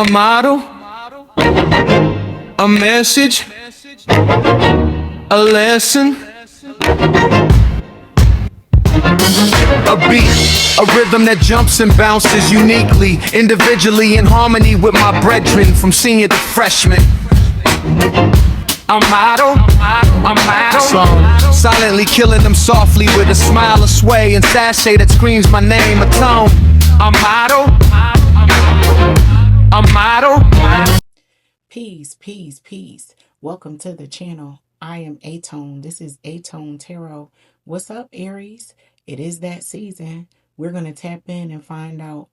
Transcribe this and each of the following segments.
A model, a message, a lesson, a beat, a rhythm that jumps and bounces uniquely, individually in harmony with my brethren from senior to freshman. A model, silently killing them softly with a smile, a sway, and sachet that screams my name, aTone. A model. Peace, peace, peace. Welcome to the channel. I am aTone. This is aTone Tarot. What's up, Aries? It is that season. We're going to tap in and find out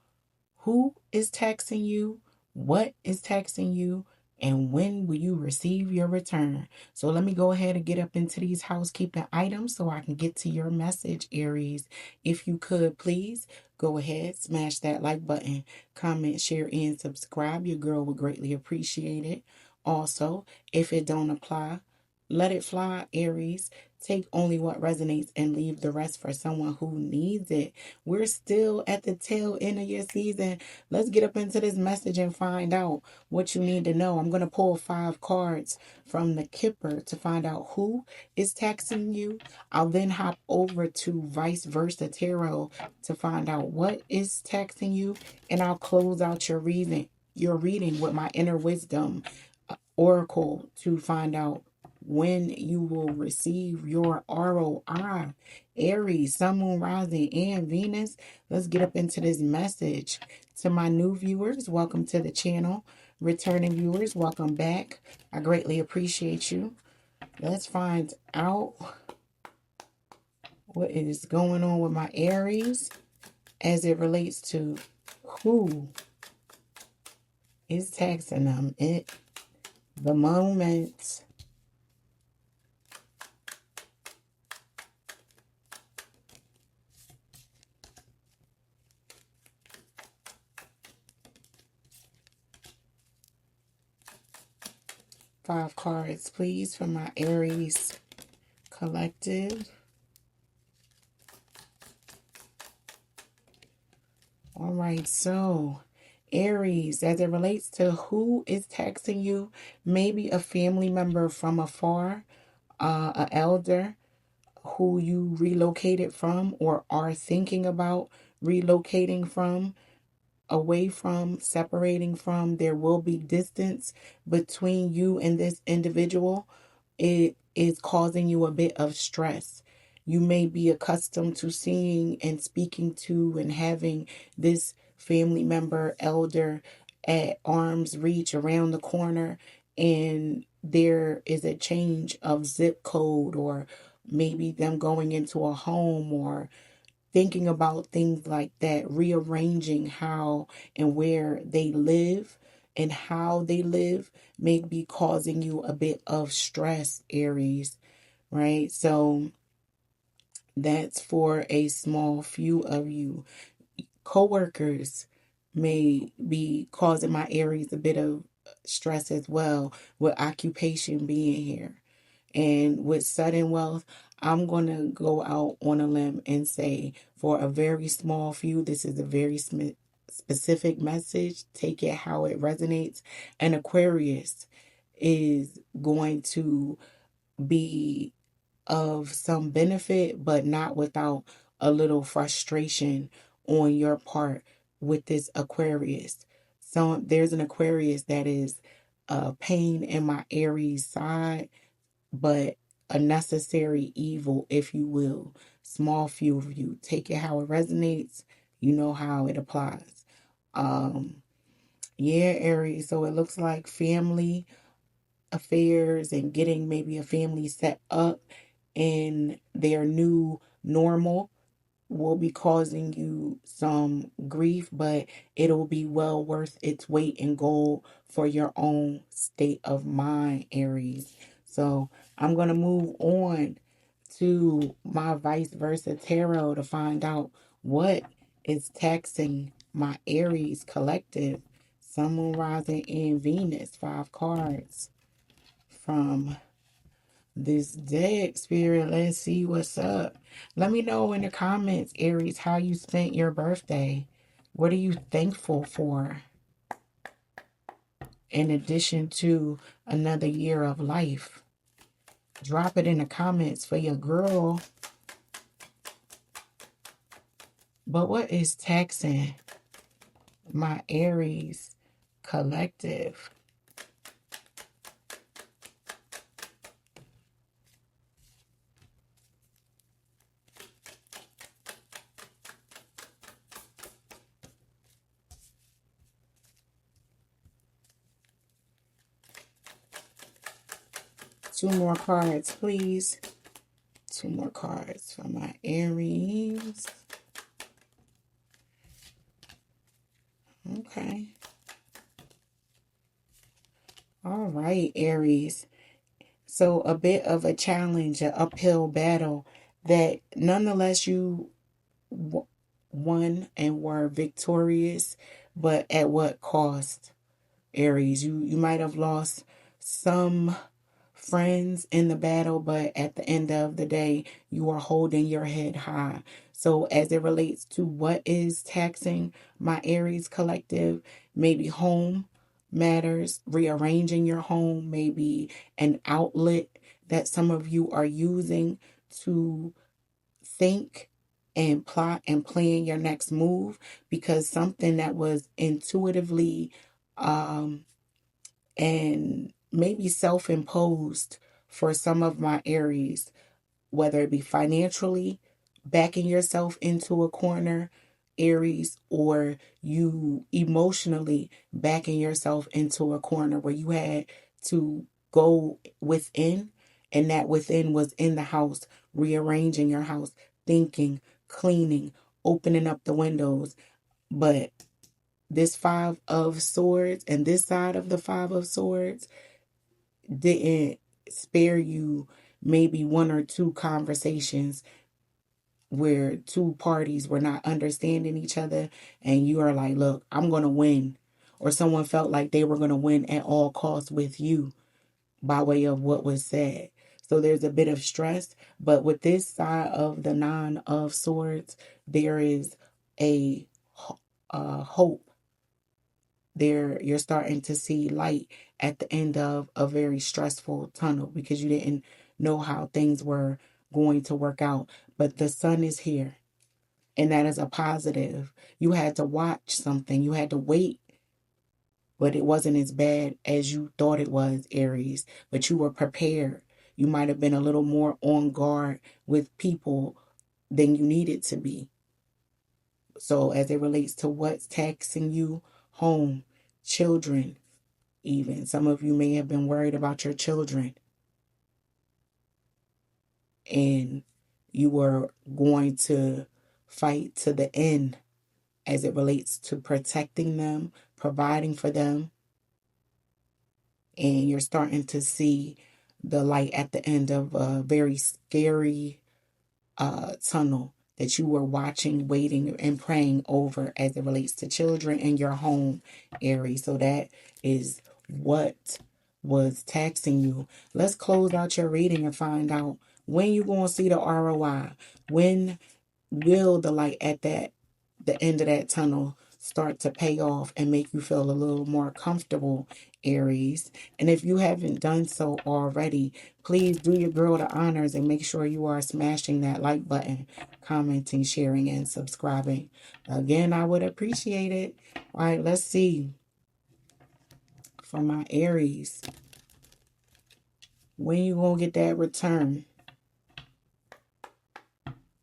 who is taxing you, what is taxing you, and when will you receive your return. So let me go ahead and get up into these housekeeping items so I can get to your message, Aries. If you could, please go ahead, smash that like button, comment, share, and subscribe. Your girl would greatly appreciate it. Also, if it don't apply, let it fly, Aries. Take only what resonates and leave the rest for someone who needs it. We're still at the tail end of your season. Let's get up into this message and find out what you need to know. I'm going to pull 5 cards from the Kipper to find out who is taxing you. I'll then hop over to Vice Versa Tarot to find out what is taxing you. And I'll close out your reading with my Inner Wisdom Oracle to find out when you will receive your ROI. Aries, Sun, Moon, Rising, and Venus. Let's get up into this message. To my new viewers, welcome to the channel. Returning viewers, welcome back. I greatly appreciate you. Let's find out what is going on with my Aries as it relates to who is taxing them at the moment. Five cards, please, for my Aries collective. All right, so Aries, as it relates to who is taxing you, maybe a family member from afar, an elder who you relocated from or are thinking about relocating from, away from, separating from. There will be distance between you and this individual. It is causing you a bit of stress. You may be accustomed to seeing and speaking to and having this family member, elder at arm's reach around the corner, and there is a change of zip code, or maybe them going into a home, or thinking about things like that, rearranging how and where they live and how they live may be causing you a bit of stress, Aries, right? So that's for a small few of you. Coworkers may be causing my Aries a bit of stress as well, with occupation being here. And with sudden wealth, I'm going to go out on a limb and say for a very small few, this is a very specific message. Take it how it resonates. An Aquarius is going to be of some benefit, but not without a little frustration on your part with this Aquarius. So there's an Aquarius that is a pain in my Aries side, but a necessary evil, if you will. Small few of you. Take it how it resonates. You know how it applies. Yeah, Aries. So it looks like family affairs and getting maybe a family set up in their new normal will be causing you some grief, but it'll be well worth its weight in gold for your own state of mind, Aries. So I'm going to move on to my Vice Versa Tarot to find out what is taxing my Aries collective. Sun, Moon, Rising, and Venus. 5 cards from this deck, Spirit. Let's see what's up. Let me know in the comments, Aries, how you spent your birthday. What are you thankful for? in addition to another year of life? Drop it in the comments for your girl. But what is taxing my Aries collective? Two more cards, please. Two more cards for my Aries. Okay. All right, Aries. So a bit of a challenge, an uphill battle that nonetheless you won and were victorious, but at what cost, Aries? You might have lost some friends in the battle, but at the end of the day, you are holding your head high. So as it relates to what is taxing my Aries collective, maybe home matters, rearranging your home, maybe an outlet that some of you are using to think and plot and plan your next move, because something that was intuitively and maybe self-imposed for some of my Aries, whether it be financially, backing yourself into a corner, Aries, or you emotionally backing yourself into a corner where you had to go within, and that within was in the house, rearranging your house, thinking, cleaning, opening up the windows. But this Five of Swords and this side of the Five of Swords didn't spare you maybe one or two conversations where two parties were not understanding each other and you are like, look, I'm going to win. Or someone felt like they were going to win at all costs with you by way of what was said. So there's a bit of stress. But with this side of the Nine of Swords, there is a hope. There, you're starting to see light at the end of a very stressful tunnel because you didn't know how things were going to work out. But the sun is here, and that is a positive. You had to watch something, you had to wait, but it wasn't as bad as you thought it was, Aries. But you were prepared. You might have been a little more on guard with people than you needed to be. So as it relates to what's taxing you, home, children, even. Some of you may have been worried about your children and you were going to fight to the end as it relates to protecting them, providing for them. And you're starting to see the light at the end of a very scary tunnel that you were watching, waiting, and praying over as it relates to children in your home, Aries. So that is what was taxing you. Let's close out your reading and find out when you're going to see the ROI. When will the light at the end of that tunnel start to pay off and make you feel a little more comfortable, Aries? And if you haven't done so already, please do your girl the honors and make sure you are smashing that like button, commenting, sharing, and subscribing. Again, I would appreciate it. All right, let's see. For my Aries, when you gonna get that return?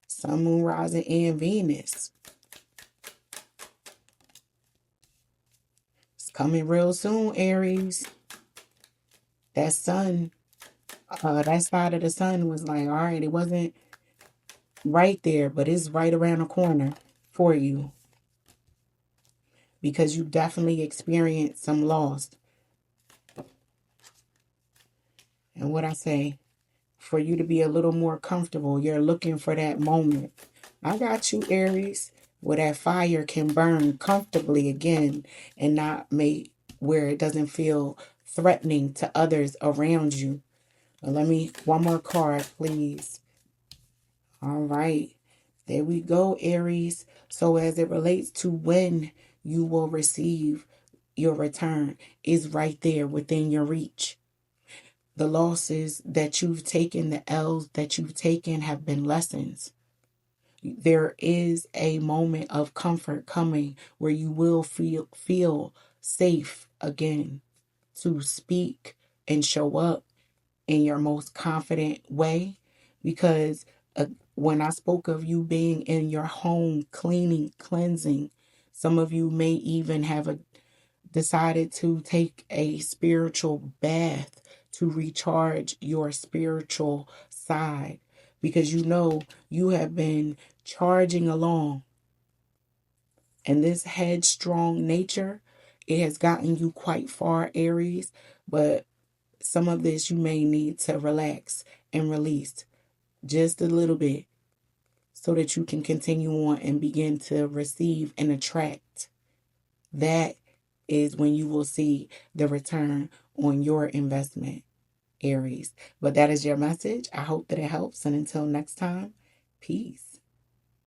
Sun, Moon, Rising, and Venus. It's coming real soon, Aries. That sun, that side of the sun was like, all right, it wasn't right there, but it's right around the corner for you. Because you definitely experienced some loss. And what I say, for you to be a little more comfortable, you're looking for that moment. I got you, Aries, where that fire can burn comfortably again and not make where it doesn't feel threatening to others around you. One more card, please. All right. There we go, Aries. So as it relates to when you will receive your return is right there within your reach. The losses that you've taken, the L's that you've taken have been lessons. There is a moment of comfort coming where you will feel safe again to speak and show up in your most confident way, because when I spoke of you being in your home cleaning, cleansing, some of you may even have decided to take a spiritual bath to recharge your spiritual side, because you know you have been charging along, and this headstrong nature, it has gotten you quite far, Aries, but some of this you may need to relax and release just a little bit so that you can continue on and begin to receive and attract. That is when you will see the return on your investment, Aries. But that is your message. I hope that it helps. And until next time, peace.